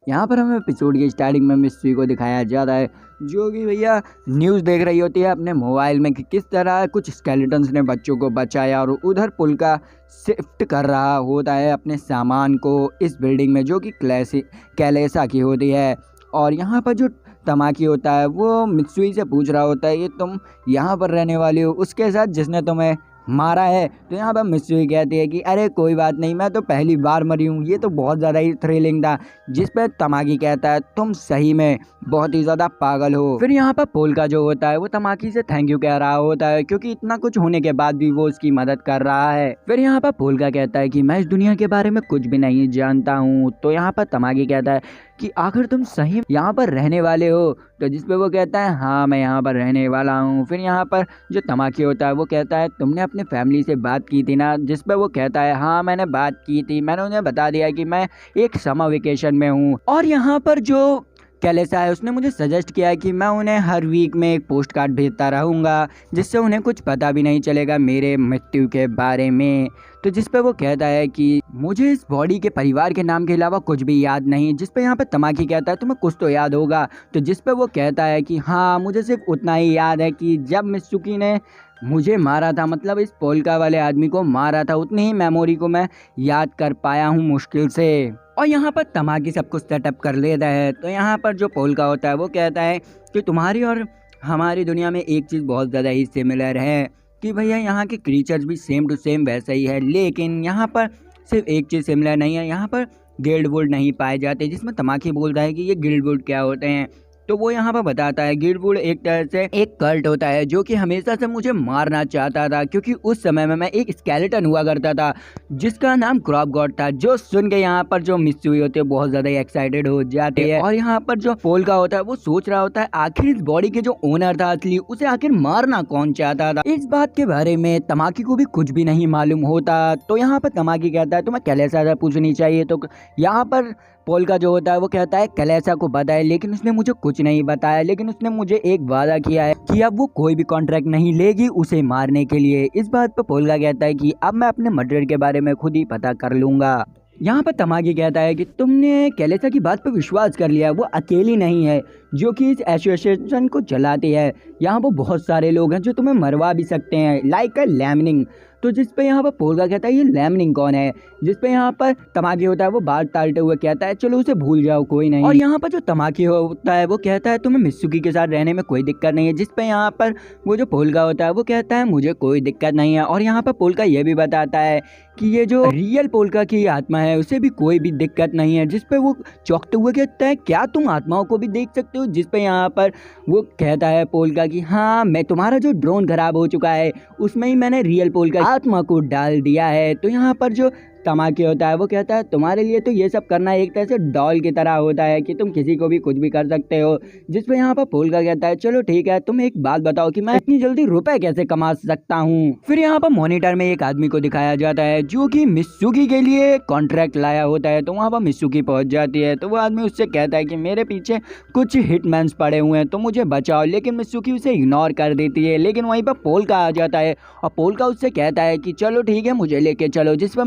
यहाँ पर हमें एपिसोड की स्टार्टिंग में मिस्ट्री को दिखाया जाता है जो कि भैया न्यूज़ देख रही होती है अपने मोबाइल में कि किस तरह कुछ स्केलेटन्स ने बच्चों को बचाया और उधर पुल का शिफ्ट कर रहा होता है अपने सामान को इस बिल्डिंग में जो कि कैलेसा की होती है। और यहाँ पर जो तमाकी होता है वो मित्सुई से पूछ रहा होता है कि तुम यहाँ पर रहने वाली हो उसके साथ जिसने तुम्हें मारा है। तो यहाँ पर मित्सुई कहती है कि अरे कोई बात नहीं, मैं तो पहली बार मरी हूँ। ये तो बहुत ज़्यादा ही थ्रिलिंग था। जिस पर तमाकी कहता है तुम सही में बहुत ही ज़्यादा पागल हो। फिर यहाँ पर पोल का जो होता है वो तमाकी से थैंक यू कह रहा होता है क्योंकि इतना कुछ होने के बाद भी वो उसकी मदद कर रहा है। फिर यहाँ पर पोल का कहता है कि मैं इस दुनिया के बारे में कुछ भी नहीं जानता हूँ। तो यहाँ पर तमाकी कहता है कि आखिर तुम सही यहाँ पर रहने वाले हो। तो जिस पे वो कहता है हाँ मैं यहाँ पर रहने वाला हूँ। फिर यहाँ पर जो तमाकी होता है वो कहता है तुमने अपने फैमिली से बात की थी ना। जिस पे वो कहता है हाँ मैंने बात की थी, मैंने उन्हें बता दिया कि मैं एक समर वेकेशन में हूँ। और यहाँ पर जो कैलेसा है उसने मुझे सजेस्ट किया है कि मैं उन्हें हर वीक में एक पोस्ट कार्ड भेजता रहूँगा जिससे उन्हें कुछ पता भी नहीं चलेगा मेरे मृत्यु के बारे में। तो जिस पे वो कहता है कि मुझे इस बॉडी के परिवार के नाम के अलावा कुछ भी याद नहीं। जिस पे यहाँ पे तमाकी कहता है तुम्हें कुछ तो याद होगा। तो जिस पे वो कहता है कि हाँ मुझे सिर्फ उतना ही याद है कि जब मित्सुकी ने मुझे मारा था, मतलब इस पोल्का वाले आदमी को मारा था, उतनी ही मेमोरी को मैं याद कर पाया हूँ मुश्किल से। और यहाँ पर तमाकी सब कुछ सेटअप कर लेता है। तो यहाँ पर जो पोल्का होता है वो कहता है कि तुम्हारी और हमारी दुनिया में एक चीज़ बहुत ज़्यादा ही सिमिलर है कि भैया यहाँ के क्रीचर्स भी सेम टू सेम वैसा ही है, लेकिन यहाँ पर सिर्फ एक चीज़ सिमिलर नहीं है, यहाँ पर गिल्डवुड नहीं पाए जाते। जिसमें तमाकी बोलता है कि ये गिल्डवुड क्या होते हैं। तो वो यहाँ पर बताता है गिल्डवुड एक तरह से एक कल्ट होता है जो कि हमेशा से मुझे मारना चाहता था क्योंकि उस समय में मैं एक स्केलेटन हुआ करता था जिसका नाम क्रॉप गॉड था। जो सुन के यहाँ पर जो मित्सुई होती है बहुत ज्यादा एक्साइटेड हो जाती है। और यहाँ पर जो पोल का होता है वो सोच रहा होता है आखिर इस बॉडी के जो ओनर था असली उसे आखिर मारना कौन चाहता था। इस बात के बारे में तमाकी को भी कुछ भी नहीं मालूम होता। तो यहाँ पर तमाकी कहता है तुम्हें कैलेसा से पूछनी चाहिए। तो यहाँ पर पोल का जो होता है वो कहता है कैलेसा को बताए लेकिन उसने मुझे कुछ नहीं बताया, लेकिन उसने मुझे एक वादा किया है कि अब वो कोई भी कॉन्ट्रैक्ट नहीं लेगी उसे मारने के लिए। इस बात पर पोल का कहता है कि अब मैं अपने मर्डर के बारे में खुद ही पता कर लूंगा। यहाँ पर तमाकी कहता है कि तुमने कैलेसा की बात पर विश्वास कर लिया, वो अकेली नहीं है जो कि इस एसोसिएशन को चलाती है। यहाँ पर बहुत सारे लोग हैं जो तुम्हें मरवा भी सकते हैं, लाइक अ लैमनिंग। तो जिस पे यहाँ पर पोल्का कहता है ये लैमनिंग कौन है। जिस पे यहाँ पर तमाकी होता है वो बात टालते हुए कहता है चलो उसे भूल जाओ कोई नहीं। और यहाँ पर जो तमाकी होता है वो कहता है तुम्हें मित्सुकी के साथ रहने में कोई दिक्कत नहीं है। जिस पे यहाँ पर वो जो पोल्का होता है वो कहता है मुझे कोई दिक्कत नहीं है। और यहाँ पर पोल्का ये भी बताता है कि ये जो रियल पोल्का की आत्मा है उसे भी कोई भी दिक्कत नहीं है। जिस पे वो चौंकते हुए कहता है क्या तुम आत्माओं को भी देख सकते हो। जिस पे यहाँ पर वो कहता है पोल्का कि हाँ मैं तुम्हारा जो ड्रोन खराब हो चुका है उसमें ही मैंने रियल पोल्का आत्मा को डाल दिया है। तो यहाँ पर जो तमाकी होता है वो कहता है तुम्हारे लिए तो ये सब करना एक तरह से डॉल की तरह होता है कि तुम किसी को भी कुछ भी कर सकते हो। जिस पे यहाँ पर पोल्का कहता है चलो ठीक है तुम एक बात बताओ कि मैं इतनी जल्दी रुपए कैसे कमा सकता हूँ। फिर यहाँ पर मॉनिटर में एक आदमी को दिखाया जाता है जो कि मित्सुकी के लिए कॉन्ट्रैक्ट लाया होता है। तो वहाँ पर मित्सुकी पहुँच जाती है। तो वो आदमी उससे कहता है कि मेरे पीछे कुछ हिटमैन्स पड़े हुए हैं तो मुझे बचाओ, लेकिन मित्सुकी उसे इग्नोर कर देती है। लेकिन वहीं पर पोल्का आ जाता है और पोल्का उससे कहता है कि चलो ठीक है मुझे लेके चलो। जिस पर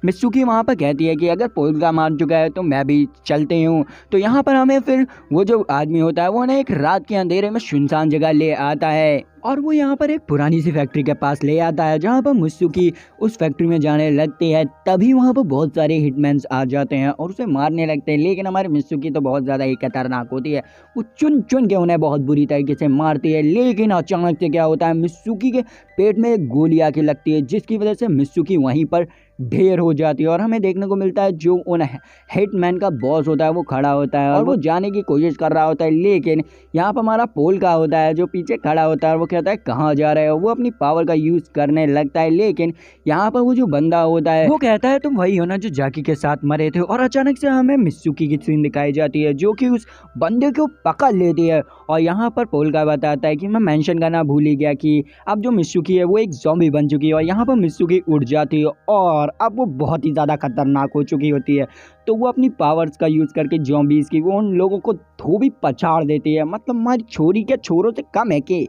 मित्सुकी वहाँ पर कहती है कि अगर पोल्का मार चुका है तो मैं भी चलती हूँ। तो यहाँ पर हमें फिर वो जो आदमी होता है वो ना एक रात के अंधेरे में सुनसान जगह ले आता है और वो यहाँ पर एक पुरानी सी फैक्ट्री के पास ले आता है जहाँ पर मित्सुकी उस फैक्ट्री में जाने लगती है। तभी वहाँ पर बहुत सारे हिटमैन्स आ जाते हैं और उसे मारने लगते हैं। लेकिन हमारी मित्सुकी तो बहुत ज़्यादा ही खतरनाक होती है, वो चुन चुन के उन्हें बहुत बुरी तरीके से मारती है। लेकिन अचानक से क्या होता है मित्सुकी के पेट में एक गोली आके लगती है जिसकी वजह से मित्सुकी वहीं पर ढेर हो जाती है। और हमें देखने को मिलता है जो उन हिटमैन का बॉस होता है वो खड़ा होता है और वो जाने की कोशिश कर रहा होता है। लेकिन यहाँ पर हमारा पोल्का होता है जो पीछे खड़ा होता है, वो कहता है कहाँ जा रहे हो। वो अपनी पावर का यूज करने लगता है। लेकिन यहाँ पर वो जो बंदा होता है वो कहता है तुम वही हो ना जो जाकी के साथ मरे थे। और अचानक से हमें मित्सुकी की सीन दिखाई जाती है जो कि उस बंदे को पकड़ लेती है। और यहाँ पर पोल्का बताता है कि मैं मेंशन करना भूल ही गया कि अब जो मित्सुकी है वो एक ज़ॉम्बी बन चुकी है। और यहाँ पर मित्सुकी उड़ जाती है और अब वो बहुत ही ज़्यादा खतरनाक हो चुकी होती है। तो वो अपनी पावर्स का यूज़ करके ज़ॉम्बीज़ की वो उन लोगों को धोबी पछाड़ देती है। मतलब हमारी छोरी के छोरों से कम है कि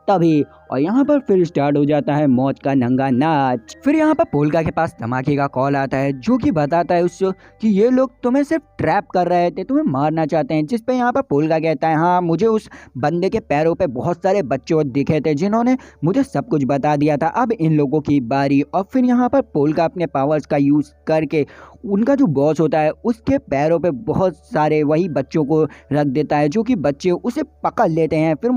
तभी। और यहाँ पर फिर स्टार्ट हो जाता है मौत का नंगा नाच। फिर यहाँ पर पोल्का के पास धमाके का कॉल आता है जो कि बताता है उससे कि ये लोग तुम्हें सिर्फ ट्रैप कर रहे थे, तुम्हें मारना चाहते हैं। जिस पे यहाँ पर पोल्का कहता है हाँ, मुझे उस बंदे के पैरों पे बहुत सारे बच्चे दिखे थे जिन्होंने मुझे सब कुछ बता दिया था, अब इन लोगों की बारी। और फिर यहाँ पर पोल्का अपने पावर्स का यूज करके उनका जो बॉस होता है उसके पैरों पे बहुत सारे वही बच्चों को रख देता है जो कि बच्चे उसे पकड़ लेते हैं। फिर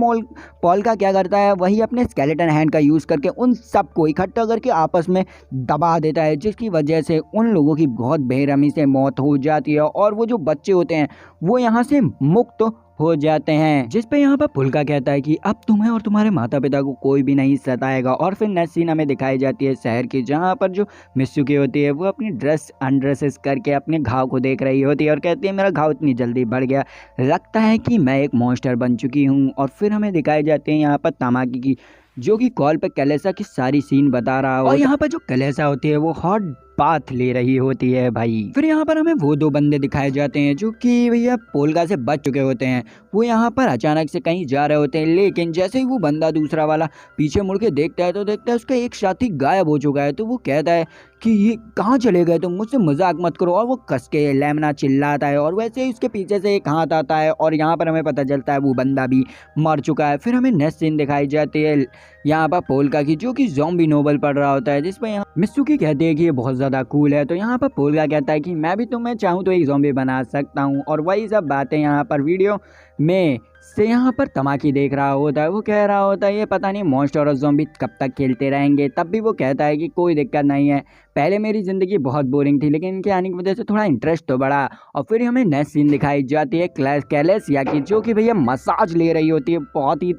पोल्का क्या करता है, वही अपने स्केलेटन हैंड का यूज़ करके उन सबको इकट्ठा करके आपस में दबा देता है, जिसकी वजह से उन लोगों की बहुत बेरहमी से मौत हो जाती है और वो जो बच्चे होते हैं वो यहाँ से मुक्त हो जाते हैं। जिस पे यहाँ पर पोल्का कहता है कि अब तुम्हें और तुम्हारे माता पिता को कोई भी नहीं सताएगा। और फिर नेक्स्ट सीन हमें दिखाई जाती है शहर की, जहाँ पर जो मित्सुकी होती है वो अपनी ड्रेस अनड्रेसेस करके अपने घाव को देख रही होती है और कहती है मेरा घाव इतनी जल्दी बढ़ गया, लगता है कि मैं एक मॉन्स्टर बन चुकी हूँ। और फिर हमें दिखाई जाती है यहाँ पर तमाकी की, जो कि कॉल पे कलेसा की सारी सीन बता रहा हो। और यहाँ पर जो कलेसा होती है वो हॉट बात ले रही होती है भाई। फिर यहाँ पर हमें वो दो बंदे दिखाए जाते हैं जो कि भैया पोल्का से बच चुके होते हैं। वो यहाँ पर अचानक से कहीं जा रहे होते हैं, लेकिन जैसे ही वो बंदा दूसरा वाला पीछे मुड़ के देखता है तो देखता है उसका एक साथी गायब हो चुका है। तो वो कहता है कि ये कहाँ चले गए, तुम मुझसे मजाक मत करो। और वो कस के लेमना चिल्लाता है और वैसे ही उसके पीछे से एक हाथ आता है और यहाँ पर हमें पता चलता है वो बंदा भी मर चुका है। फिर हमें नेक्स्ट सीन दिखाई जाती है यहाँ पर पोल्का की, जो कि ज़ॉम्बी नोवेल पढ़ रहा होता है, जिसपे यहाँ मित्सुकी कहती है कि ये बहुत ज़्यादा कूल है। तो यहाँ पर पोल्का कहता है कि मैं भी तुम्हें चाहूँ तो एक ज़ॉम्बी बना सकता हूँ। और वही सब बातें यहाँ पर वीडियो में से यहाँ पर तमाकी देख रहा होता है। वो कह रहा होता है ये पता नहीं मॉन्स्टर और ज़ॉम्बी कब तक खेलते रहेंगे। तब भी वो कहता है कि कोई दिक्कत नहीं है, पहले मेरी ज़िंदगी बहुत बोरिंग थी लेकिन इनके आने की वजह से थोड़ा इंटरेस्ट तो बढ़ा। और फिर हमें नेक्स्ट सीन दिखाई जाती है कैलेसिया की, जो कि भैया मसाज ले रही होती है बहुत ही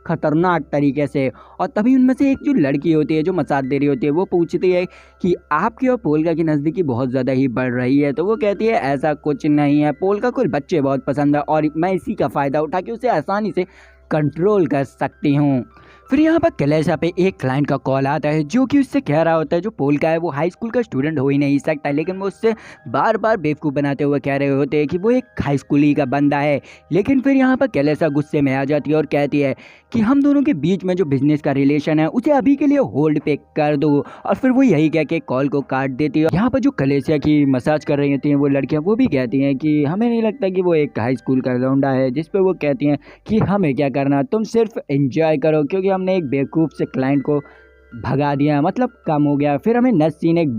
खतरनाक तरीके से। और तभी उनमें से एक जो लड़की होती है जो मसाज दे रही होती है वो पूछती है कि आपकी और पोल्का की नज़दीकी बहुत ज़्यादा ही बढ़ रही है। तो वो कहती है ऐसा कुछ नहीं है, पोल्का को बच्चे बहुत पसंद है और मैं इसी का फ़ायदा उठा के उसे आसानी से कंट्रोल कर सकती हूँ। फिर यहाँ पर कलेसा पे एक क्लाइंट का कॉल आता है जो कि उससे कह रहा होता है जो पोल्का है वो हाई स्कूल का स्टूडेंट हो ही नहीं सकता, लेकिन वो उससे बार बार बेवकूफ़ बनाते हुए कह रहे होते हैं कि वो एक हाई स्कूल ही का बंदा है। लेकिन फिर यहाँ पर कलेसा गुस्से में आ जाती है और कहती है कि हम दोनों के बीच में जो बिजनेस का रिलेशन है उसे अभी के लिए होल्ड पे कर दो। और फिर वो यही कह के कॉल को काट देती है। यहाँ पर जो कलेसिया की मसाज कर रही होती हैं वो लड़कियाँ वो भी कहती हैं कि हमें नहीं लगता कि वो एक हाई स्कूल का लौंडा है। जिस पे वो कहती हैं कि हमें क्या करना, तुम सिर्फ एंजॉय करो, क्योंकि हमने एक बेवकूफ़ से क्लाइंट को भगा दिया, मतलब कम हो गया। फिर हमें नेक्स्ट सीन एक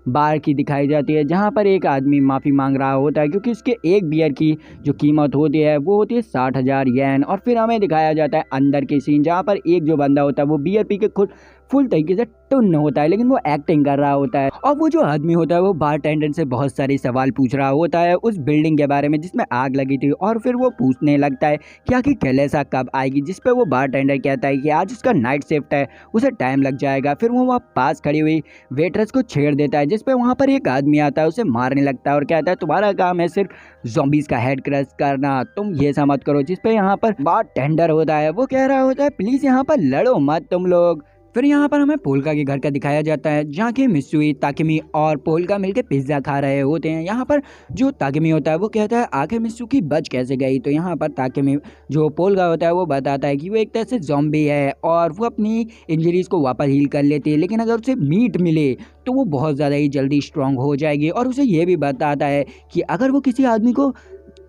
बार की दिखाई जाती है जहाँ पर एक आदमी माफ़ी मांग रहा होता है क्योंकि उसके एक बियर की जो कीमत होती है वो होती है 60,000 येन। और फिर हमें दिखाया जाता है अंदर की सीन जहाँ पर एक जो बंदा होता है वो बियर पी के खुद फुल तरीके से टुन्न होता है, लेकिन वो एक्टिंग कर रहा होता है। और वो जो आदमी होता है वो बारटेंडर से बहुत सारे सवाल पूछ रहा होता है उस बिल्डिंग के बारे में जिसमें आग लगी थी। और फिर वो पूछने लगता है कि आखिर कलेसा कब आएगी, जिस पे वो बारटेंडर कहता है कि आज उसका नाइट शिफ्ट है, उसे टाइम लग जाएगा। फिर वो वहाँ पास खड़ी हुई वेटरेस को छेड़ देता है, जिस पे वहाँ पर एक आदमी आता है उसे मारने लगता है और कहता है तुम्हारा काम है सिर्फ ज़ॉम्बीज़ का हेड क्रश करना, तुम ये समझ करो। जिस पे यहाँ पर बारटेंडर होता है वो कह रहा होता है प्लीज़ यहाँ पर लड़ो मत तुम लोग। फिर यहाँ पर हमें पोल्का के घर का दिखाया जाता है जहाँ की मित्सुई, ताकेमी और पोल्का मिलकर पिज्ज़ा खा रहे होते हैं। यहाँ पर जो ताकेमी होता है वो कहता है आखिर मित्सुकी बच कैसे गई। तो यहाँ पर ताकेमी जो पोल्का होता है वो बताता है कि वो एक तरह से ज़ॉम्बी है और वो अपनी इंजरीज़ को वापस हील कर लेती है, लेकिन अगर उसे मीट मिले तो वो बहुत ज़्यादा ही जल्दी स्ट्रॉन्ग हो जाएगी। और उसे ये भी बताता है कि अगर वो किसी आदमी को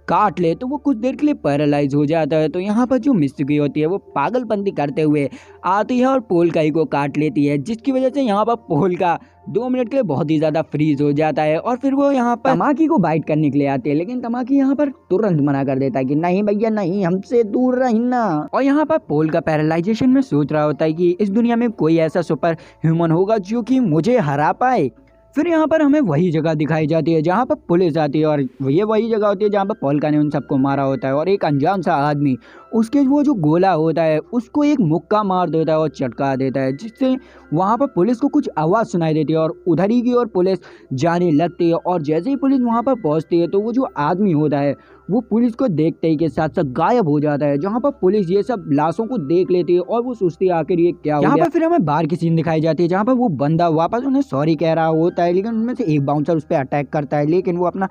काट ले तो वो कुछ देर के लिए पैरालाइज हो जाता है। तो यहाँ पर जो मित्सुकी होती है वो पागलपंती करते हुए आती है और पोल्का ही को काट लेती है, जिसकी वजह से यहाँ पर पोल्का 2 मिनट के लिए बहुत ही ज़्यादा फ्रीज हो जाता है। और फिर वो यहाँ पर तमाकी को बाइट करने के लिए आती है, लेकिन तमाकी यहाँ पर तुरंत मना कर देता है कि नहीं भैया नहीं, हमसे दूर रहना। और यहाँ पर पोल्का पैरालाइजेशन में सोच रहा होता है कि इस दुनिया में कोई ऐसा सुपर ह्यूमन होगा जो कि मुझे हरा पाए। फिर यहाँ पर हमें वही जगह दिखाई जाती है जहाँ पर पुलिस आती है और ये वही जगह होती है जहाँ पर पोल्का ने उन सबको मारा होता है। और एक अनजान सा आदमी उसके वो जो गोला होता है उसको एक मुक्का मार देता है और चटका देता है, जिससे वहाँ पर पुलिस को कुछ आवाज़ सुनाई देती है और उधर ही की ओर पुलिस जाने लगती है। और जैसे ही पुलिस वहाँ पर पहुँचती है तो वो जो आदमी होता है वो पुलिस को देखते ही के साथ साथ गायब हो जाता है। जहाँ पर पुलिस ये सब लाशों को देख लेती है और वो सोचती है आखिर ये क्या हो गया। यहाँ पर फिर हमें बाहर की सीन दिखाई जाती है जहाँ पर वो बंदा वापस उन्हें सॉरी कह रहा होता है, लेकिन उनमें से एक बाउंसर उस पर अटैक करता है, लेकिन वो अपना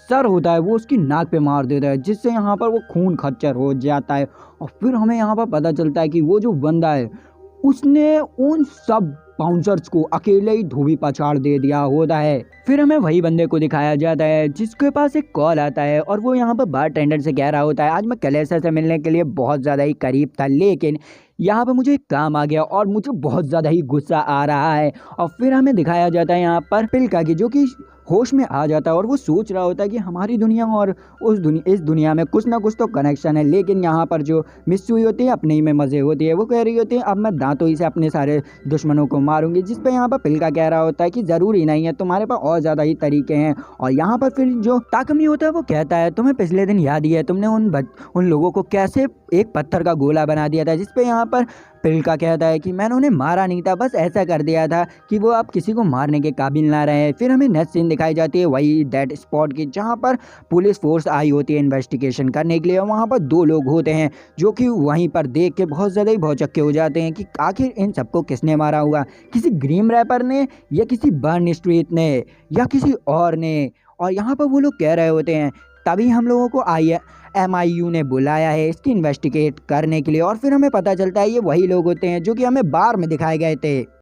सर होता है वो उसकी नाक पे मार देता है, जिससे यहाँ पर वो खून खच्चर हो जाता है। और फिर हमें यहाँ पर पता चलता है कि वो जो बंदा है उसने उन सब बाउंसर्स को अकेले ही धोबी पछाड़ दे दिया होता है। फिर हमें वही बंदे को दिखाया जाता है जिसके पास एक कॉल आता है और वो यहाँ पर बार टेंडर से कह रहा होता है, आज मैं कलेसा से मिलने के लिए बहुत ज़्यादा ही करीब था, लेकिन यहाँ पर मुझे एक काम आ गया और मुझे बहुत ज़्यादा ही गुस्सा आ रहा है। और फिर हमें दिखाया जाता है यहाँ पर पिल्का की, जो कि होश में आ जाता है और वो सोच रहा होता है कि हमारी दुनिया और इस दुनिया में कुछ ना कुछ तो कनेक्शन है। लेकिन यहाँ पर जो मिस्सुई होती है अपने ही में मज़े होती है, वो कह रही होती है अब मैं दांतों ही से अपने सारे दुश्मनों को मारूंगी, जिस पे यहाँ पर पिल्का कह रहा होता है कि ज़रूरी नहीं है, तुम्हारे पास और ज़्यादा ही तरीके हैं। और यहाँ पर फिर जो ताकमी होता है वो कहता है तुम्हें पिछले दिन याद ही है तुमने उन लोगों को कैसे एक पत्थर का गोला बना दिया था, जिसपे यहाँ पर पिल्का कहता है कि मैंने उन्हें मारा नहीं था, बस ऐसा कर दिया था कि वो अब किसी को मारने के काबिल ना रहे। फिर हमें नेक्स्ट सीन दिखाई जाती है वही डेड स्पॉट की, जहाँ पर पुलिस फोर्स आई होती है इन्वेस्टिगेशन करने के लिए। वहाँ पर दो लोग होते हैं जो कि वहीं पर देख के बहुत ज़्यादा ही भौचक्के हो जाते हैं कि आखिर इन सबको किसने मारा हुआ, किसी ग्रीम रैपर ने या किसी बर्न स्ट्रीट ने या किसी और ने। और यहाँ पर वो लोग कह रहे होते हैं तभी हम लोगों को MIU ने बुलाया है इसकी इन्वेस्टिगेट करने के लिए। और फिर हमें पता चलता है ये वही लोग होते हैं जो कि हमें बार में दिखाए गए थे।